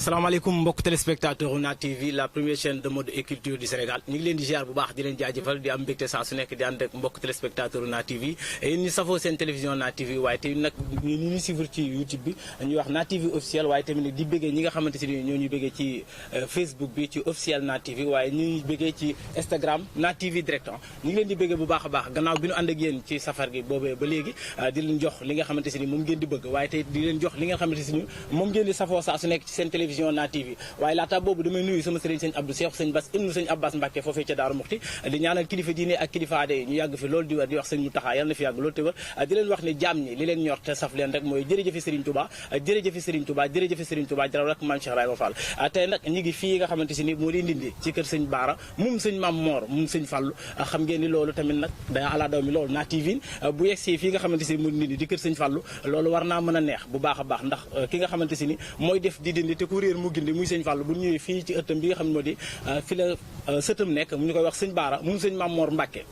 salaamaaleykum mbokk téléspectateur Na TV la première chaîne de mode et culture du Sénégal ñu ngi leen di ziar bu baax di leen jaajëfal di am mbégte saa su nekk di ànd ak mbokk téléspectateur Na TV yéen ñi safoo seen télévision Na TV waaye te nag ñu ñu suivre ci YouTube bi ñuy wax Na TV officiel waaye tamit di bëggee ñi nga xamante ni ñoo ñuy bëggee ci Facebook bi ci officiel Na TV waaye ñuy bëggee ci Instagram Na TV direct ñu ngi leen di bëggee bu baax a baax gannaaw bi ñu ànd ak yéen ci safar gi boobee ba léegi di leen jox li nga xamante ni moom ngeen di bëgg waaye tey di leen jox li nga xamante ni moom ngeen di safoo saa su nekk ci seen télévision Na TV waaye laata boobu damay nuyu sama sëriñ sëñ Abdou Cheikh sëñ Bass ibnu sëñ Abbas Mbacke foofee ca Daaru Muxti di ñaanal kilifa diine ak kilifa aada yi ñu yàgg fi loolu di wér di wax sëñ Mountakha yàlla na fi yàgg loolu te wér di leen wax ne jaam ñi li leen ñor te saf leen rek mooy jërëjëfi Serigne Touba jërëjëfi Serigne Touba jërëjëfi Serigne Touba jaraw rek Mame Cheikh Ibrahima Fall tey nag ñi ngi fii nga xamante si ni moo leen dindi ci kër sëñ Baara moom sëñ Mame Mor moom sëñ Fallu xam ngeen ni loolu tamit nag da ala daw mi loolu Na TV bu yegsee fii nga xamante si ni moo dindi di kër sëñ Fallu loolu war naa mën a neex bu baax a baax ndax ki nga xamante si ni mooy def di dindi te ku réer mu gindi muy sëñ Fallu bu ñëwee fii ci ëttam bi nga xam ne moo di fi la sëtam nekk mu ñu koy wax sëñ Baara moom sëñ Mame Mor Mbacke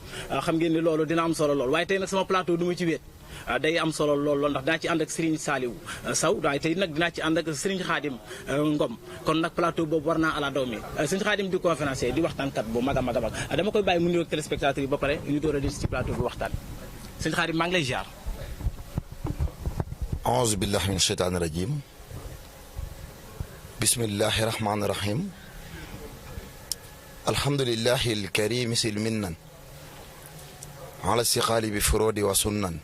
xam ngeen ni loolu dina am solo lool waaye tey nag sama plateau du ma ci wéet day am solo lool ndax dinaa ci ànd ak Serigne Saliou Sow waaye tey nag dinaa ci ànd ak Serigne Khadim Ngom kon nag plateau boobu war naa ala daw mi Serigne Khadim di conférencier di waxtaankat bu mag a mag a mag dama koy bàyyi mu nuyoog téléspectateurs yi ba pare ñu door a des ci plateau bi waxtaan Serigne Khadim maa ngi lay ziar. aouzu billahi min shaytaani rajim bismillahi rahmaani rahim alhamdulillahi alkarimi silminnan ala siqaali bi furodi wa sunnan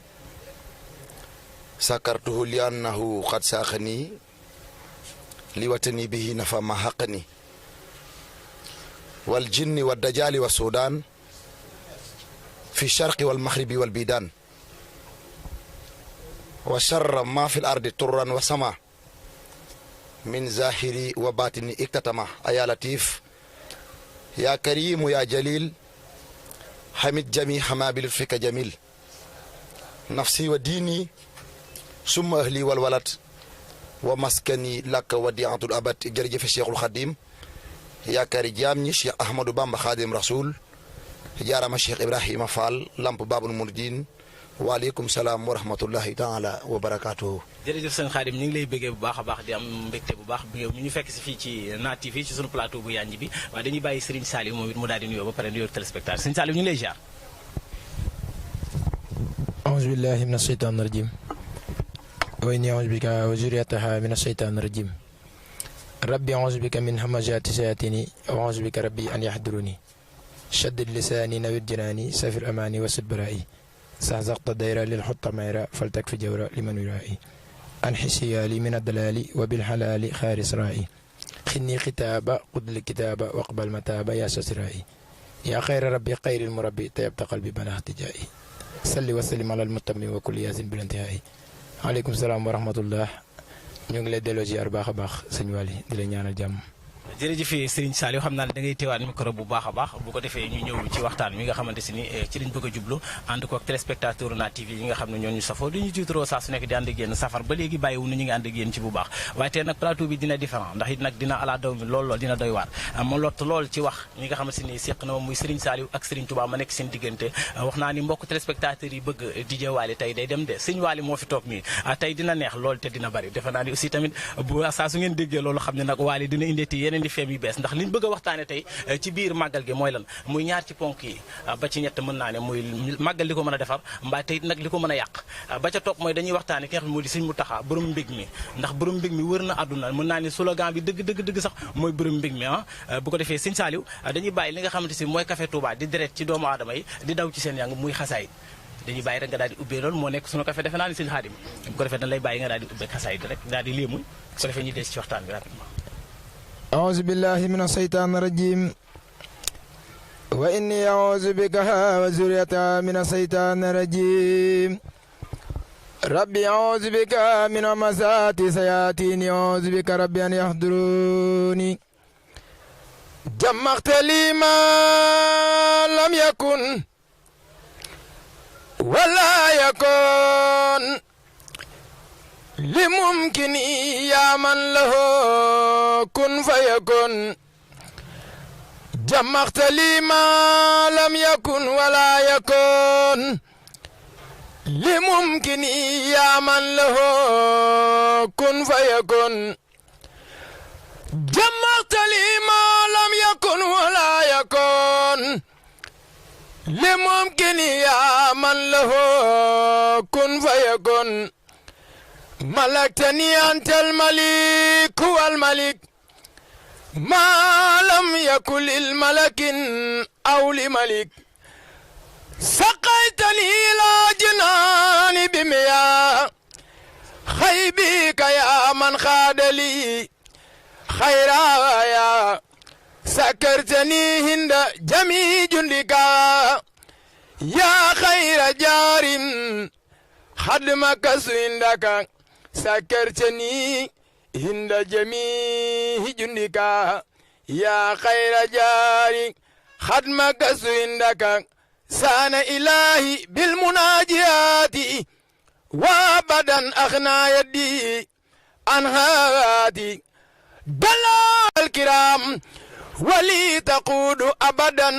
sakartuhu li annahu qad saaxani li watani bihi nafa ma xaqani wal jinni wa dajali wa sudan fi sharqi wal maghribi wal bidan wa sharra ma fi l ardi turran wa sama min zahiri wa batini iktatama aya latif ya karimu ya jalil hamid jami hama bi lutfika jamil nafsi wa diini summa ahli wal walad wa maskani laka wadiatul abad jërëjëfe cheikhul xadim yaakaari jaam ñi cheikh ahmadou bamba xaadim rasoul jaarama cheikh ibrahima fall lamp babul muridin waaleykum salaam wa rahmatullahi taala wa barakaatuhu. jërëjëf sëñ Khadim ñu ngi lay bëggee bu baax a baax di am mbégte bu baax bi ñu fekk si fii ci Na TV ci sunu plateau bu yanj bi waaye dañuy bàyyi Serigne Saliou moom it mu daal di nuyoo ba pare nuyoo téléspectateur Serigne Saliou ñu ngi lay ziar. auzu billahi mina shaytaani rajim wa inni auzu bika wa zurriyataha mina shaytaani rajim rabbi auzu bika min hamazati sayatini wa auzu bika rabbi an yahduruni shaddid lisani nawir jinaani safir amani wasid barai سهزقت ديرا للحط ميرا فلتكفي جورا لمن يرائي أنحسيالي من الدلال وبالحلال خارس رائي خني ختابا قد الكتابة واقبل متابا يا سسرائي يا خير ربي خير المربي طيبت قلبي بلا احتجائي صلي وسلم على المتم وكل ياسين بالانتهائي عليكم السلام ورحمة الله ñu ngi lay delloo ziar baax a baax sëñ Waly di la ñaanal jàmm. jërëjëf Serigne Saliou xam naa ne da ngay teewaat micro bu baax a baax bu ko defee ñu ñëw ci waxtaan wi nga xamante si ni ci lañ bëgg a jublu ànd ko ak téléspectateur Na TV yi nga xam ne ñoo ñu safoo di ñu tiitaroo saa su nekk di ànd ak yéen safar ba léegi bàyyiwu ñu ngi ànd ak yéen ci bu baax waaye tey nag plateau bi dina différent ndax it nag dina ala daw mi lool dina doy waar ma lott lool ci wax ñi nga xamante ni séq na ma muy Serigne Saliou ak Serigne Touba ma nekk seen diggante wax naa ni mbokk téléspectateurs yi bëgg DJ Waly tey day dem de Serigne Waly moo fi toog nii tey dina neex lool te dina bari defe naa ni aussi tamit bu saa su ngeen déggee loolu xam ne nag Waly dina indeeti yeneen di feem yu bees ndax liñ bëgg a waxtaane tey ci biir màggal gi mooy lan muy ñaar ci ponk yi ba ci ñett mën naa ne muy màggal li ko mën a defar mbaa tey nag li ko mën a yàq ba ca topp mooy dañuy waxtaane ki nga xam ne moo di Sëñ Mountakha borom mbég mi ndax borom mbég mi wër na àdduna mën naa ne slogan bi dëgg sax mooy borom mbég mi bu ko defee Sëñ Saliou dañuy bàyyi li nga xamante si mooy Café Touba di deret ci doomu aadama yi di daw ci seen yang muy xasaay dañuy bàyyi rek nga daal di ubbee loolu moo nekk sunu café defe naa ni Sëñ Khadim bu ko defee dañ lay bàyyi nga daal di ubbee xasaay rek daal di léemuñ bu ko defee ñu des ci waxtaan bi rapidement أعوذ بالله من الشيطان الرجيم وإني أعوذ بك وذريتها من الشيطان الرجيم ربي أعوذ بك من همزات الشياطين أعوذ بك ربي أن يحضروني جمعت لي ما لم يكن ولا يكن لممكن يا من له كن فيكن جمعت لي ما لم يكن ولا يكون لممكن يا من له كن فيكن جمعت لي ما لم يكن ولا يكون لممكن يا من له كن فيكن ملكتني أنت الملك والملك ما لم يكن للملك أو لملك سقيتني إلى جنان بمياه خيبك يا من خاد لي خيرايا سكرتني هند جميع جندك يا خير جار خدمك سندك سكرتني هند جميع جندك يا خير جار خدمك سندك سان إلهي بالمناجات وابدا أغنى يدي عن هادي دلال الكرام ولي تقود أبدا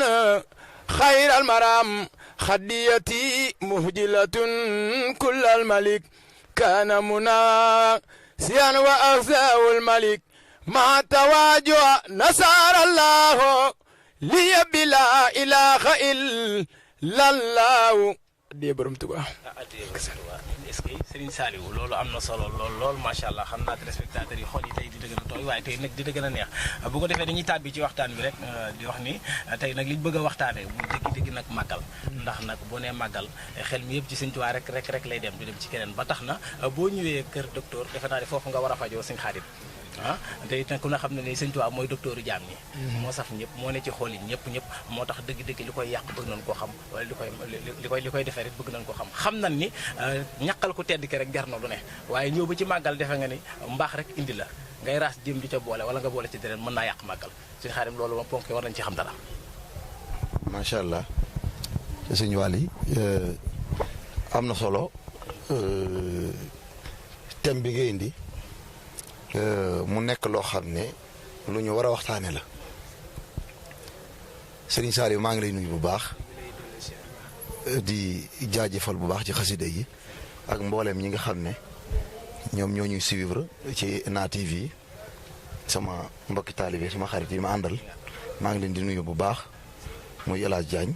خير المرام خديتي مهجلة كل الملك كان مناسيا وأغزاء الملك مع تواجع نصر الله لي بلا إله إلا الله دي borom Tuubaa est-ce que Serigne Saliou loolu am na solo lool macha allah xam naa téléspectateurs yi xool yi tey di dëgg a tooy waaye tey nag di dëgg a neex bu ko defee dañuy tàbbi ci waxtaan bi rek di wax ni tey nag liñ bëgg a waxtaanee bu dëgg nag màggal ndax nag boo nee màggal xel mi yëpp ci Sëñ Tuubaa rek lay dem du dem ci keneen ba tax na boo ñëwee kër docteur defe naa ne foofu nga war a fajoo Sëñ Xaadim te it nag ku ne xam ne ne Sëñ Tuubaa mooy docteuru jaam ñi moo saf ñëpp moo ne ci xool yi ñëpp moo tax dëgg-dëgg li koy yàq bëgg nañ koo xam wala li koy defee rek bëgg nañ koo xam nañ ni ñaqal ku tedd ki rek jar na lu ne waaye ñëw ba ci màggal defe nga ni mbaax rek indi la ngay raas jëm di ca boole wala nga boole ci deneen mën naa yàq màggal Sëñ Xaadim loolu moom ponk war nañ ci xam dara macha allah sëñ Waly am na solo thème bi nga indi mu nekk loo xam ne lu ñu war a waxtaane la Serigne Saliou maa ngi lay nuyu bu baax di jaajëfal bu baax ci xasida yi ak mboolem ñi nga xam ne ñoom ñoo ñuy suivre ci Na TV sama mbokki taalibe sama xarit yi ma àndal maa ngi leen di nuyu bu baax muy El Hadj Diagne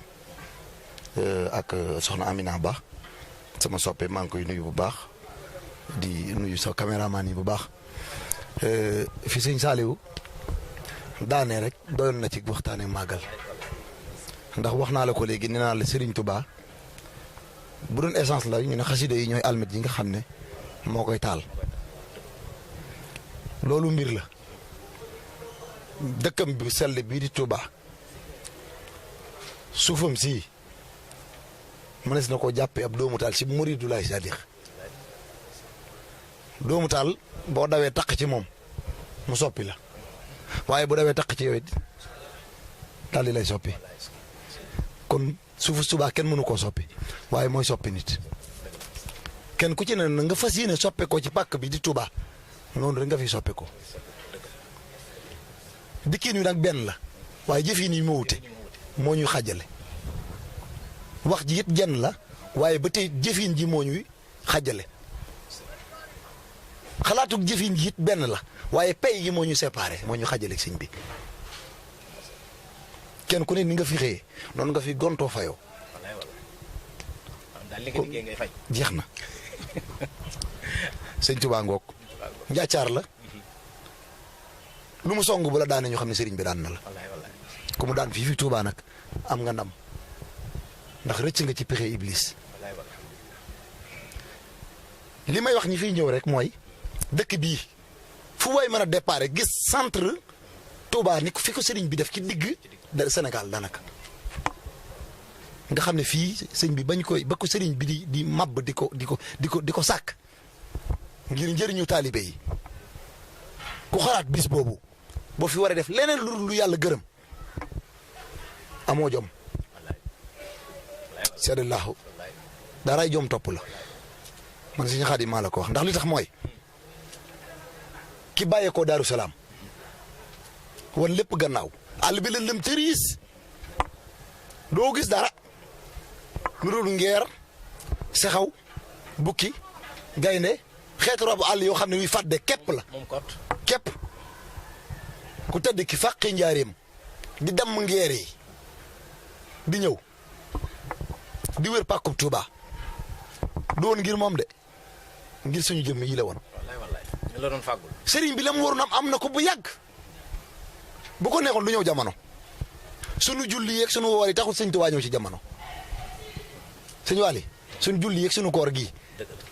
ak soxna Amina Ba sama soppe maa ngi koy nuyu bu baax di nuyu sa caméraman yi bu baax fi Sëñ Saliou daane rek doyoon na ci waxtaane màggal ndax wax naa la ko léegi nee naa la Serigne Touba bu doon essence la ñu ne xasida yi ñooy almet yi nga xam ne moo koy taal loolu mbir la dëkkam bi sell bii di Touba suufam si mënees na koo jàppee ab doomu taal si muridu laay c'est-à-dire doomu taal boo dawee taq ci moom mu soppi la waaye bu dawee taq ci yow it daal di lay soppi kon suufu Touba kenn mënu koo soppi waaye mooy soppi nit kenn ku ci ne na nga fas yéene soppe ko ci pàkk bi di Touba noonu rek nga fi soppe ko dikkiin wi nag benn la waaye jëfin yi moo wute moo ñuy xàjjale wax ji it jenn la waaye ba tey jëfin ji moo ñuy xàjjale xalaatuk jëfin ji it benn la waaye pay gi moo ñu séparé moo ñu xàjjale sëñ bi kenn ku ne ni nga fi xëyee noonu nga fi gontoo fayoo jeex na sëñ Tuubaa ngoog njaacaar la lu mu song bu la daane ñu xam ne sëriñ bi daan na la ku mu daan fii fi Tuubaa nag am nga ndam ndax rëcc nga ci pexe iblis li may wax ñi fiy ñëw rek mooy dëkk bii fu waay mën a départ gis centre Touba ni fi ko sëriñ bi def ci digg Sénégal daanaka nga xam ne fii sëñ bi bañ koy ba ko sëriñ bi di mabb di ko sàkk ngir njëriñu taalibe yi ku xalaat bis boobu boo fi war a def leneen lu yàlla gërëm amoo jom seddalaahu daraay jom topp la man Sëñ Xaadim maa la ko wax ndax li tax mooy ki bàyyeekoo Daaru Salaam wan lépp gannaaw àll bi lëndëm tëriis doo gis dara lu dul ngeer sexaw bukki gaynde xeetu rabu àll yoo xam ne wi fàdde képp la moom kot képp ku tëdd ki fàqi njaareem di damm ngeer yi di ñëw di wër pàkkub Tuuba du woon ngir moom de ngir suñu jëmm yi la woon. wallaay ñu la doon fàggul. sëriñ bi la mu waroon am na ko bu yàgg bu ko neexoon du ñëw jamono suñu julli yeeg suñu woor yi taxul sëñ Tuuba ñëw ci jamono sëñ Waly suñu julli yeeg suñu koor gii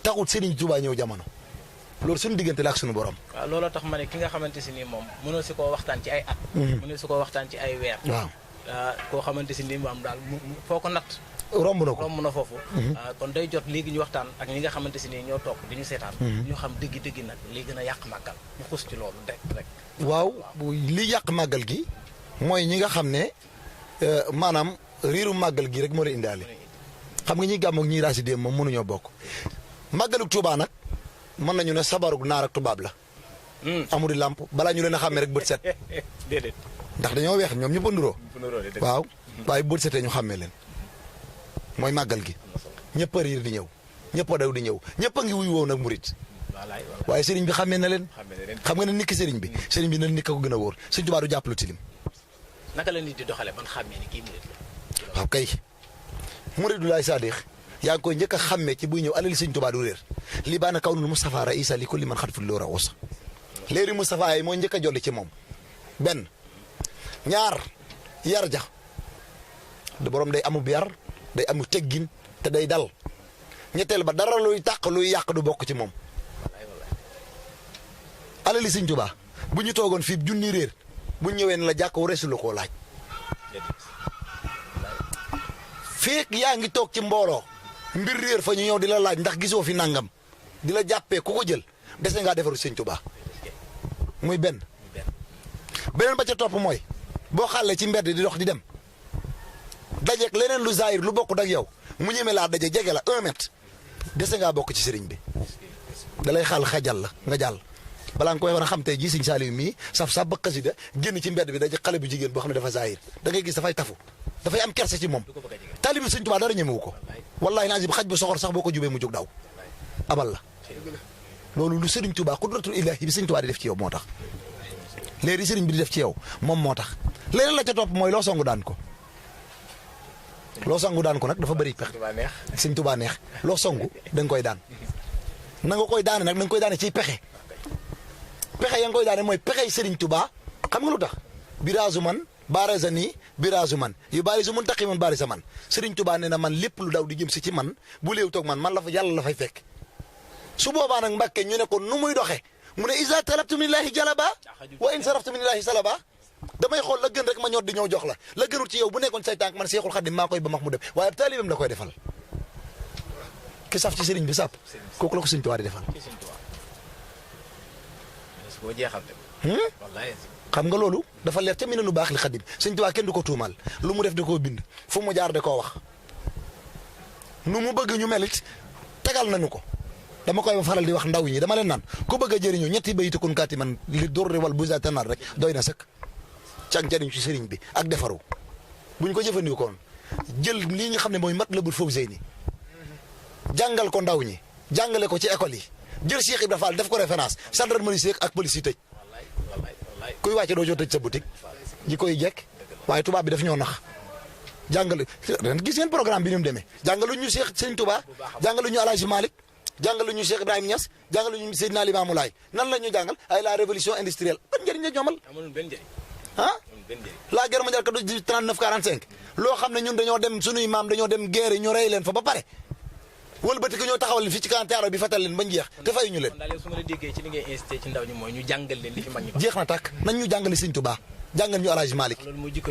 taxul sëriñ Tuuba ñëw jamono loolu suñu diggante la ak suñu borom. waaw looloo tax ma ne ki nga xamante si nii moom mënoo si koo waxtaan ci ay at. mënoo si koo waxtaan ci ay weer. waaw koo xamante si nii moom daal foo ko natt. romb na ko romb na foofu. kon day jot léegi ñu waxtaan ak ñi nga xamante si nii ñoo toog di ñu seetaan. ñu xam dëgg-dëgg nag li gën a yàq màggal ñu xus ci loolu rek. waaw li yàq màggal gi mooy ñi nga xam ne maanaam riiru màggal gi rek moo leen indaale xam nga ñi gàmm ak ñi raasi déem moom mënuñoo bokk màggaluk Tuubaa nag mën nañu ne sabaruk naar ak tubaab la. amul làmp balaa ñu leen a xàmmee rek bët set. déedéet. ndax dañoo weex ñoom ñëpp a nduroo. waaw waaye bët setee ñu xàmmee leen mooy màggal gi ñëpp a riir di ñëw ñëpp a daw di ñëw ñëpp a ngi wuy woow nag murit waaye sëriñ bi xàmmee na leen. xam nga ne nikki sëriñ bi na nikk ko gën a wóor Sëriñ Tuubaa du jàpp lu tilim. naka la nit di doxale ban xàmmee ni kii murit la. waaw kay muridu laay saadix yaa ngi koy njëkk a xàmmee ci buy ñëw alali Sëriñ Tuubaa du réer li baana kawnul Moustapha raïsa li kulli man xat fi loora osa léeri Moustapha yi mooy njëkk a jolli ci moom benn ñaar yar ja de borom day amub yar day amu teggin te day dal ñetteel ba dara luy tàq luy yàq du bokk ci moom alali Sëriñ Tuubaa bu ñu toogoon fii junni réer bu ñëwee ne la jàkk wareesu la koo laaj feek yaa ngi toog ci mbooloo mbir réer fa ñu ñëw di la laaj ndax gisoo fi nangam di la jàppee ku ko jël dese ngaa defaru Sëriñ Tuubaa muy benn beneen ba ca topp mooy boo xàllee ci mbedd di dox di dem dajeeg leneen lu zaahir lu bokkut ak yow mu ñeme laa daje jege la 1 mètre dese ngaa bokk ci sëriñ bi dalay xaal xajal la nga jàll balaa nga koy war a xam tey jii Sëriñ Saaliw mii saf ba xasida génn ci mbedd bi daje xale bu jigéen boo xam ne dafa zaahir da ngay gis dafay tafu dafay am kerse ci moom taalibi Sëriñ Tuubaa dara ñemewu ko wallaahi naa si xaj bu soxor sax boo ko jubee mu jóg daw abal la loolu lu Sëriñ Tuubaa qudratul ilaahi bi Sëriñ Tuubaa di def ci yow moo tax léegi sëriñ bi di def ci yow moom moo tax leneen la ca topp mooy loo songu daan ko nag dafa bëri pexe Sëriñ Tuubaa neex loo songu da nga koy daan na nga koy daane nag da nga koy daane ciy pexe ya nga koy daane mooy pexey Sëriñ Tuubaa xam nga lu tax biraasu man baarasa nii biraasu man yu baari su mun taqi man baari sa man Sëriñ Tuubaa nee na man lépp lu daw di jëm si ci man bu léew toog man la fa yàlla la fay fekk su boobaa nag Mbàkke ñu ne ko nu muy doxe mu ne isa talabtu min illaahi jalaba wa in saraftu min illaahi salaba damay xool la gën rek ma ñor di ñëw jox la gënul ci yow bu nekkoon say tànk man Seexul Xadiim maa koy ba max mu dem waaye ab taalibam la koy defal ki saf ci sëriñ bi sàpp kooku la ko Sëriñ Tuubaa di defal xam nga loolu dafa leer ca mi ne lu baax li Xadiim Sëriñ Tuubaa kenn du ko tuumaal lu mu def da koo bind fu mu jaar da koo wax nu mu bëgg ñu melit tegal nañu ko dama koy faral di wax ndaw ñi dama leen naan ku bëgg a jëriñoo ñetti bayitu kun kaati man li dorre wal bu tanaat rek doy na sëkk cag jëriñ ci sëriñ bi ak defaru buñ ko jëfandikoon jël lii nga xam ne mooy Matlabul Fawzayni jàngal ko ndaw ñi jàngale ko ci école yi jël Cheikh Ibra Fall def ko référence gendarmerie ak police yi tëj kuy wàcce doo joo tëj sa boutique ji koy jekk waaye tubaab bi daf ñoo nax jàngale ren gis ngeen programme bi ni mu demee jàngalu ñu Cheikh Sëriñ Tuubaa jàngalu ñu Alaaji Malick jàngalu ñu Cheikh Ibrahima Niass jàngalu ñu Seydina Limaamu Laay nan la ñu jàngal ay la révolution industrielle ban njëriñ la ñoomal ah la guerre mondiale 39-45 loo xam ne ñun dañoo dem sunuy maam dañoo dem guerre ñu rey leen fa ba pare wëlbati ko ñoo taxawal leen fii ci kantaaro bi fatal leen bañ jeex te fayuñu leen su ma la déggee ci li ngay incité ci ndaw ñi mooy ñu jàngal leen li fi mag ñi jeex na tàkk nañ ñu jàngale Sëriñ Tuubaa jàngal ñu Alaaji Malick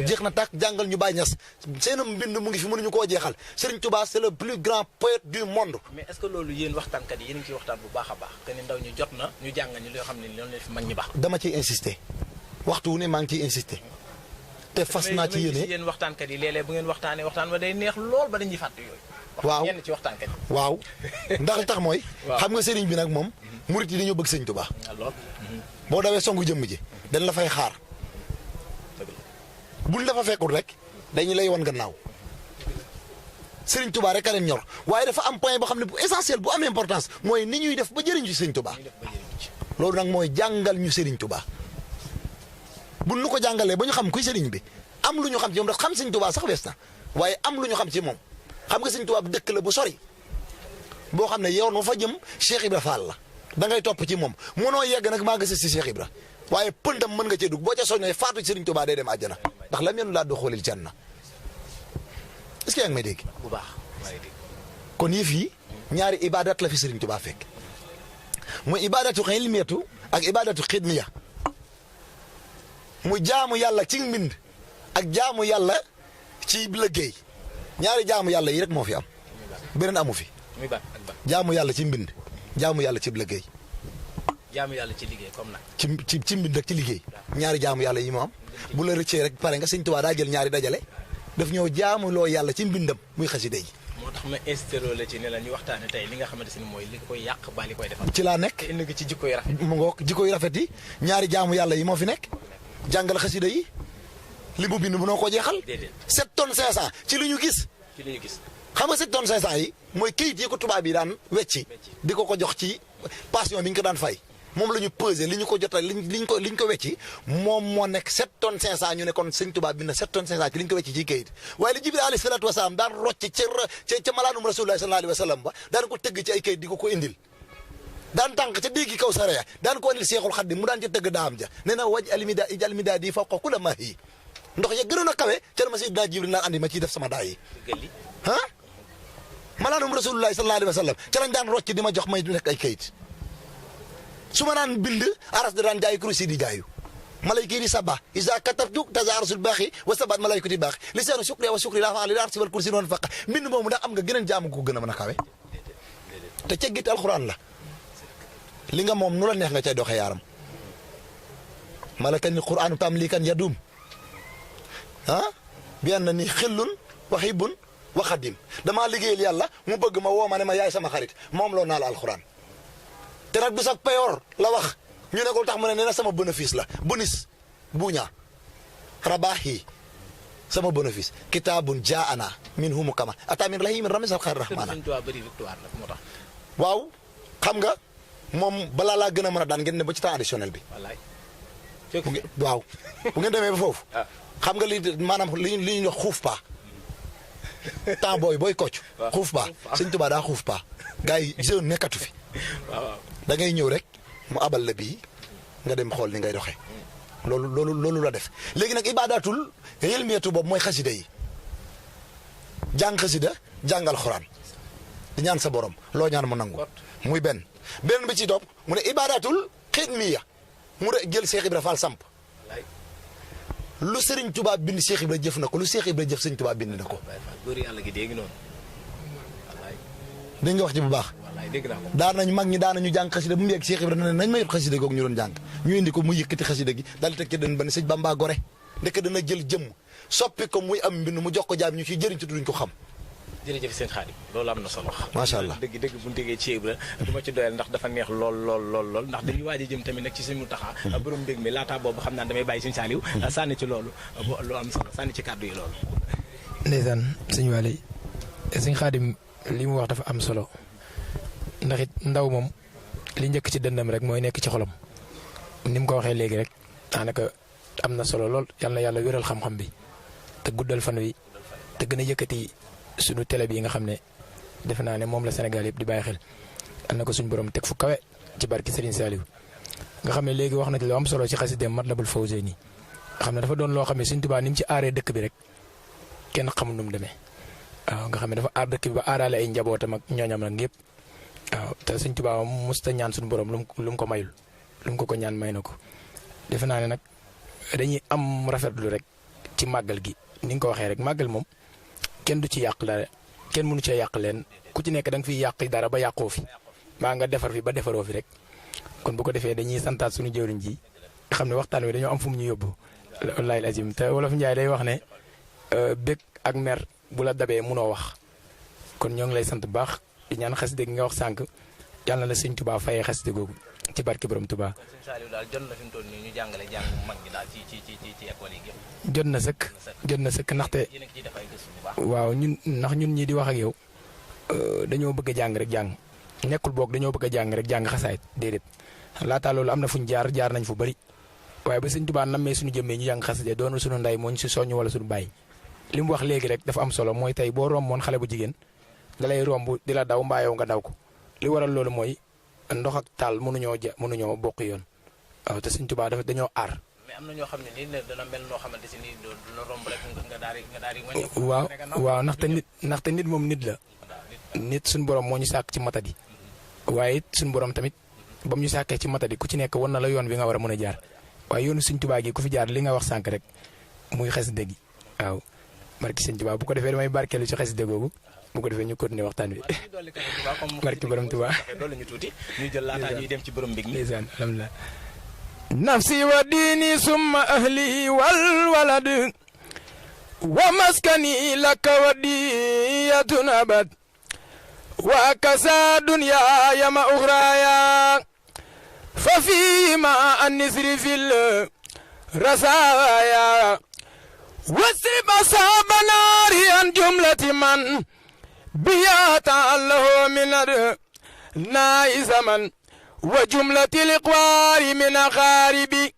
jeex na tàkk jàngal ñu Baye Niass seen mbind mu ngi fi mënuñu koo jeexal Sëriñ Tuubaa c'est le plus grand poète du monde mais est-ce que loolu yéen waxtaankat yi yéen a ngi ciy waxtaan bu baax a baax que ni ndaw ñu jot na ñu jàngal ñu loo xam ne loolu la fi mag ñi baax dama ciy insister waxtu wu ne maa ngi ciy insister te fas naa ci yéene yéen waxtaankat yi léeg-léeg bu ngeen waxtaanee waxtaan ba day neex lool ba dañuy fàtte yooyu waaw ñenn ci waxtaankat yi waaw ndax li tax mooy xam nga sëriñ bi nag moom murit yi dañoo bëgg Sëriñ Tuubaa boo dawee songu jëmm ji dañ la fay xaar buñ dafa fekkul rek dañu lay wan gannaaw Serigne Touba rek a leen ñor waaye dafa am point boo xam ne bu essentiel bu am importance mooy ni ñuy def ba jëriñ ci Serigne Touba loolu nag mooy jàngal ñu Serigne Touba buñ nu ko jàngalee ba ñu xam kuy Serigne bi am lu ñu xam ci moom ndax xam Serigne Touba sax wees na waaye am lu ñu xam ci moom xam nga Serigne Touba dëkk la bu sori boo xam ne yow nu fa jëm Cheikh Ibra Fall la da ngay topp ci moom mënoo yegg nag maa nga si Cheikh Ibra waaye pëndam mën nga cee dugg boo ca soññee faatu ci Serigne Touba day dem àjjana ndax lam yenu laa do xoolil janna est-ce que yaa ngi may dégg bu baax kon yëf yi ñaari ibadat la fi Serigne Touba fekk muy ibadatu ilmiyatu ak ibadatu xidmiya mu jaamu yàlla ci mbind ak jaamu yàlla ci liggéey ñaari jaamu yàlla yi rek moo fi am beneen amu fi jaamu yàlla ci mbind jaamu yàlla ci liggéey jaamu yàlla ci liggéey comme nag ci mbind ak ci liggéey ñaari jaamu yàlla yi moo am bu la rëccee rek pare nga Sëñ Tuubaa daa jël ñaari dajale daf ñëw jaamu loo yàlla ci mbindam muy xasida yi moo tax ma instéro la ci ne la ñu waxtaane tey li nga xamante ne mooy li koy yàq ba li koy defal ci laa nekk indi ci jikko yu rafet mu ngoog jikko yu rafet yi ñaari jaamu yàlla yi moo fi nekk jàngal xasida yi li mu bind bu noo ko jeexal 7 tonnes 500 ci li ñu gis xam nga 7 tonnes 500 yi mooy këyit yi ko tubaab yi daan wecci di ko jox ci passion bi ñu ko daan fay moom la ñu pesé li ñu ko jotal liñ ko wecci moom moo nekk 7 tonnes 500 ñu ne kon sëñ tubaab bi na 7 tonnes 500 ci li ñu ko wecci ci këyit waaye li Jibril alayhi salaatu wasalaam daan rocc ca malaanum rasulullah sallallahu alayhi wa sallam ba daan ko tëgg ci ay këyit di ko indil daan tànk ca déggi kaw saraya daan ko indil Seexul Xaddim mu daan ca tëgg daam ja nee na waj almida ijal midaadi fawqa kulli maahi ndox ya gënoon a kawe ca la ma Seydina Jibril naan andi ma ciy def sama daa yi ah malaanum rasulullah sallallahu alayhi wa sallam ca lañ daan rocc di ma jox may du nekk ay këyit su ma naan bind aras da daan jaay kursi di jaayu malayka yi di sabba isa katabtu taza arasul baaxi wa sabat malaykati baaxi li seenu sukri wa sukri laa fa li arsi wal kursi noonu faqa mbind moomu ndax am nga geneen jaamu ko gën a mën a kawe te ceggit alxuraan la li nga moom nu la neex nga cay doxee yaaram malaka ni qur'aanu tamlikan yadum ah bi an na ni xillun wa xibbun wa xadim damaa liggéeyal yàlla mu bëgg ma woo ma ne ma yaay sama xarit moom loo naa la alxuraan te nag bis ak payoor la wax ñu ne ko tax mu ne nee na sama bénéfice la bonus buña rabaahi sama bénéfice kitaabun jaana min humu kama ata min rahimin ramis al xayr rahmana waaw xam nga moom balaa laa gën a mën a daan ngeen ne ba ci temps additionnel bi waaw bu ngeen demee ba foofu xam nga li maanaam li ñuy wax xuuf paa temps booy kocc xuuf paa Sëñ Tuubaa daa xuuf paa gars yi jeune nekkatu fi da ngay ñëw rek mu abal la bii nga dem xool ni ngay doxee loolu la def léegi nag ibaadatul ilmiyatu boobu mooy xasida yi jàng xasida jàngal xuraan di ñaan sa borom loo ñaan mu nangu muy benn bi ci topp mu ne ibaadatul xidmiya mu de jël Cheikh Ibra Fall samp lu Serigne Touba bind Cheikh Ibra jëf na ko lu Cheikh Ibra jëf Serigne Touba bind na ko dégg nga wax ci bu baax daan nañu mag ñi daan nañu jàng xasida bu mu yegg Cheikh Ibra ne nañ ma yot xasida googu ñu doon jàng ñu indi ko mu yëkkati xasida gi daal di teg ci dën ba ne sëñ Bamba gore ndekk dana jël jëmm soppi ko muy am mbind mu jox ko jaam ñu ciy jëriñ ci duñ ko xam jërëjëf seen Xaadim loolu am na solo macha allah dëgg bu ñu déggee ci Ibra du ma ci doyal ndax dafa neex lool ndax dañuy waaj a jëm tamit nag ci suñu taxaa borom dégg mi laataa boobu xam naa damay bàyyi suñu Saaliw sànni ci loolu lu am solo sànni ci kàddu yi loolu ndeysaan sëñ Waly sëñ Xaadim li mu wax dafa am solo ndax it ndaw moom li njëkk ci dëndam rek mooy nekk ci xolam ni mu ko waxee léegi rek daanaka am na solo lool yal na yàlla wéral xam-xam bi te guddal fan wi te gën a yëkkati suñu télé bi nga xam ne defe naa ne moom la Sénégal yëpp di bàyyi xel am na ko suñu borom teg fu kawe ci barki Serigne Saliou nga xam ne léegi wax na ci lu am solo ci xasideem Matlabul Fawzayni nga xam ne dafa doon loo xam ne Sëriñ Tuubaa ni mu ci aaree dëkk bi rek kenn xamul nu mu demee waaw nga xam ne dafa aar dëkk bi ba aaraale ay njabootam ak ñooñam nag yëpp waaw te Sëriñ Tuubaa musta ñaan suñu borom lu mu ko mayul lu mu ko ñaan may na ko defe naa ne nag dañuy am rafetlu rek ci màggal gi ni nga ko waxee rek màggal moom kenn du ci yàq dara kenn mënu cee yàq leen ku ci nekk da nga fiy yàq dara ba yàqoo fi mbaa nga defar fi ba defaroo fi rek kon bu ko defee dañuy santaat suñu jëwriñ ji nga xam ne waxtaan wi dañoo am fu mu ñu yóbbu wallaahi azim te wolof Njaay day wax ne bég ak mer bu la dabee munoo wax kon ñoo ngi lay sant bu baax di ñaan xasida gi nga wax sànq yàlla na la Sëñ Tuubaa fayee xasida googu ci barke borom Tuubaa. Sëñ Saaliw daal jot na fi mu toll nii ñu jàngale jàng mag ñi daal ci école yi jot na sëkk ndaxte waaw ñun ñii di wax ak yow dañoo bëgg a jàng rek jàng nekkul boog dañoo bëgg a jàng rek jàng xasaayit déedéet laataa loolu am na fuñ jaar nañ fu bari waaye ba Sëñ Tuubaa nammee suñu jëmmee ñu jàng xasida doonul suñu ndey moo ñu si soññ wala suñu bàyyi li mu wax léegi rek dafa am solo mooy tey boo romboon xale bu jigéen da lay romb di la daw mbaa yow nga daw ko li waral loolu mooy ndox ak taal mënuñoo bokk yoon waaw te Sëñ Tuubaa dañoo aar. mais am na ñoo xam ne nii dana mel noo xamante si nii dina romb rek nga daal di waaw ndaxte nit moom nit la. nit suñu borom moo ñu sàkk ci matadi. waaye it suñu borom tamit ba mu ñu sàkkee ci matadi ku ci nekk wan na la yoon bi nga war a mën a jaar waaye yoonu Sëñ Tuubaa gi ku fi jaar li nga wax sànq rek muy xasida gi waaw barki Sëñ Tuubaa bu ko defee damay barkeelu ci xasida googu bu ko defee ñu continuer waxtaan wi. barki borom Tuubaa ñu jël laata ñuy dem ci borom mbig mi. ndeysaan alhamdulilah. nafsi wa diini summa ahli wal walad wa maskani laka wa diyatun abad wa kasa dunya yama uxraya fa fima an nisri fil rasaya wasrib asaba naari an jumlati man biyata allahu min naai zaman wa jumlati liqwaari min aqaaribi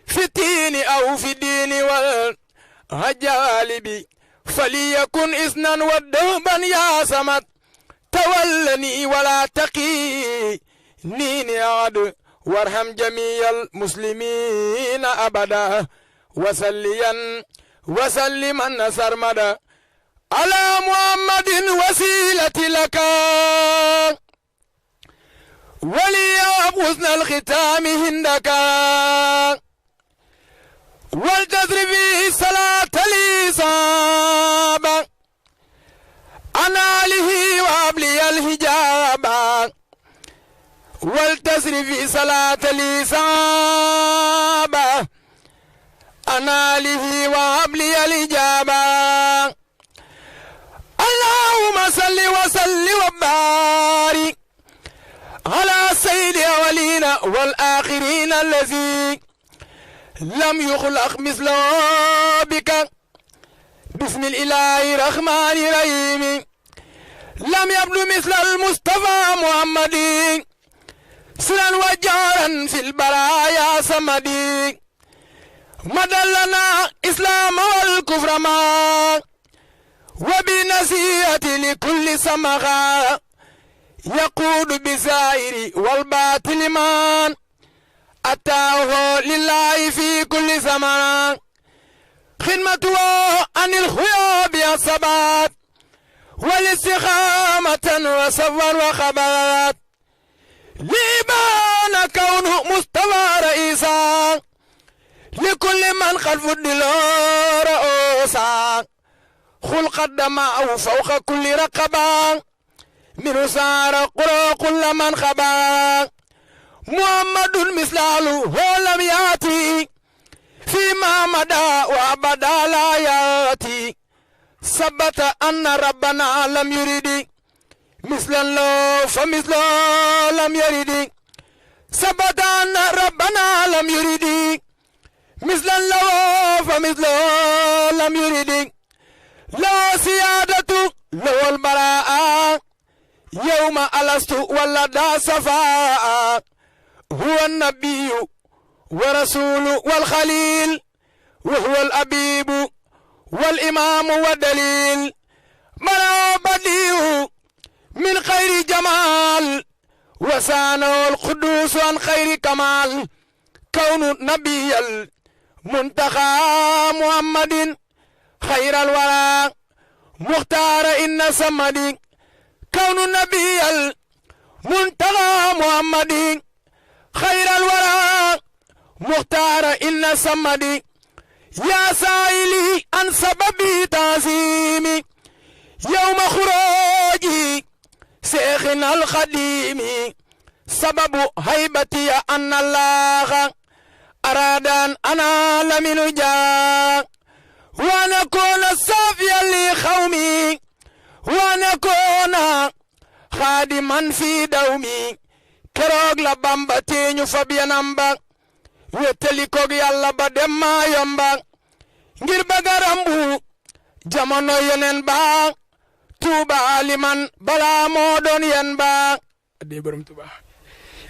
fi tiini aw fi diini wal hajaalibi faliyakun isnan wa dahban ya samat tawallani wala taqi niini ad warham jamiyal muslimina abada wasalliyan wasalliman sarmada ala muhammadin wasilati laka ولياب حسن الختام هندك ولتسر فيه صلاة الإصاب أنا له وابلي الحجاب ولتسر فيه صلاة الإصاب أنا له وابلي الحجاب اللهم صل وسلم وبارك على سيد الأولين والآخرين الذي لم يخلق مثله بك بسم الله الرحمن الرحيم لم يبدو مثل المصطفى محمد سرا وجارا في البرايا صمدي مدلنا إسلام والكفر ما وبنصيحة لكل سمغا يقود بزائر والباطل من أتاه لله في كل زمان خدمته عن الخيوب الثبات والاستقامة وصبر وخبات لبان كونه مستوى رئيسا لكل من قد فضل رؤوسا خلق الدماء فوق كل رقبة من سار قرى كل من خبا محمد مثلاله هو لم ياتي فيما مدى وابدا لا ياتي ثبت ان ربنا لم يرد مثلا له فمثله لم يرد ثبت ان ربنا لم يرد مثلا له فمثله لم يرد لا سيادة له البراءة يوم ألست ولد صفاء هو النبي ورسول والخليل وهو الأبيب والإمام والدليل بلا بديع من خير جمال وسانه القدوس عن خير كمال كون النبي المنتقى محمد خير الورى مختار إن سمدي كون النبي المنتقى محمد خير الورى مختار إن سمدي يا سائلي عن سبب تعظيمي يوم خروجي شيخنا الخديم سبب هيبتي أن الله أراد أن أنال من جاه وأن أكون صافيا لقومي وأن أكون خادما في دومي كروغ لبامبا تينيو فابيانامبا ويتلي كوغ يالا با دما يامبا ngir bëgg a rambu jamono yeneen baa Tuuba liman balaa moo doon yen baa dee borom Tuuba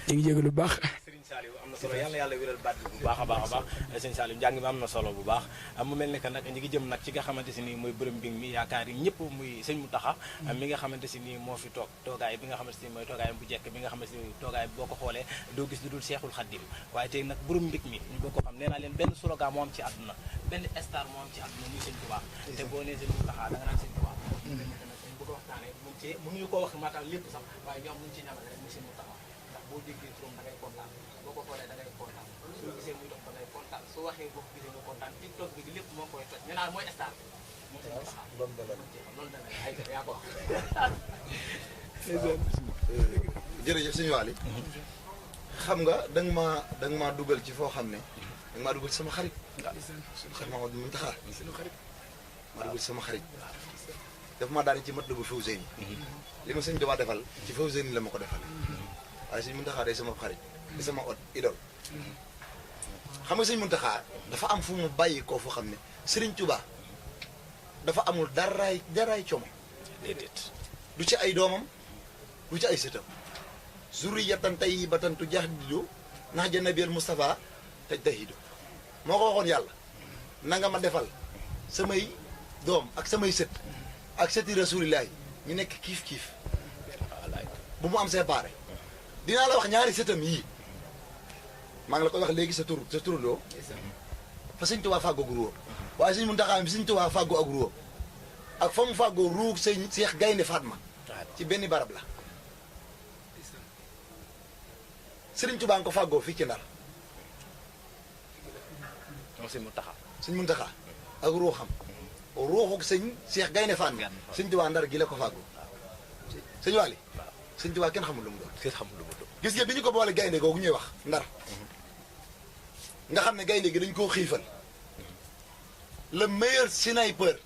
ñu ngi jégalu bu baax. Serigne Saliou am na solo yàlla yàlla wéral baat bi bu baax a baax a baax Serigne Saliou njàng mi am na solo bu baax mu mel ne que nag ñu ngi jëm nag ci nga xamante si nii mooy bërëm mbing mi yaakaar yi ñëpp muy sëñ Mountakha mi nga xamante si nii moo fi toog toogaay bi nga xamante si nii mooy toogaay bu jekk bi nga xamante si nii toogaay boo ko xoolee doo gis lu dul Seexul Xaddim waaye tey nag bërëm mbig mi ñu boo ko xam nee naa leen benn slogan moo am ci àdduna benn star moo am ci àdduna muy sëñ Touba te boo nee sëñ Mountakha da nga naan sëñ Touba bu ko waxtaanee mënuñu ko wax maanaam lépp sax waaye ñoom muñu ci ñamale rek muy sëñ Mountakha ndax boo déggee turam da ngay kontaan boo ko xoolee da ngay kontaan soo gisee muy dox da ngay kontaan soo waxee boo ko gisee nga kontaan TikTok bi lépp moo koy toj ñu naan mooy star moo sëñ Mountakha loolu da ay yaa ko wax jërëjëf sëñ Waly xam nga da nga maa dugal ci foo xam ne da nga maa dugal ci sama xarit xarit Mamadou Mountakha maa dugal ci sama xarit dafa maa daal ci mat bu Fawzeyni li ma sëñ Tuubaa defal ci Fawzeyni la ma ko defal waaye sëñ Mountakha day sama xarit di sama idole xam nga sëñ Mountakha dafa am fu mu bàyyi koo foo xam ne Sëriñ Tuubaa dafa amul daraay como déedéet du ci ay doomam du ci ay sëtam zurriyatan tayyibatan tujahdidu nahja nabiyil Mustafa tajtahidu moo ko waxoon yàlla na nga ma defal samay doom ak samay sët ak sëti rasulillahi ñu nekk kiif bu mu am séparé dinaa la wax ñaari sëtam yii maa ngi la koy wax léegi sa turandoo fa sëñ Tuubaa fàggoo ak ruwam waaye sëñ Mountakha bi sëñ Tuubaa fàggoo ak ruwam ak fa mu fàggoo ruug sëñ Seex Gaynde Fatma ci benn barab la sëriñ Tuubaa nga ko fàggoo fii ci Ndar moom sëñ Mountakha sëñ Mountakha ak ruuxam ruuxu sëñ Seex Gaynde Fatma sëñ Tuubaa Ndar gi la ko fàggoo sëñ Waly sëñ Tuubaa kenn xamul lu mu doon kenn xamul lu mu doon gis nga bi ñu ko boole gaynde googu ñuy wax Ndar nga xam ne gaynde gi dañ koo xiifal le meilleur sniper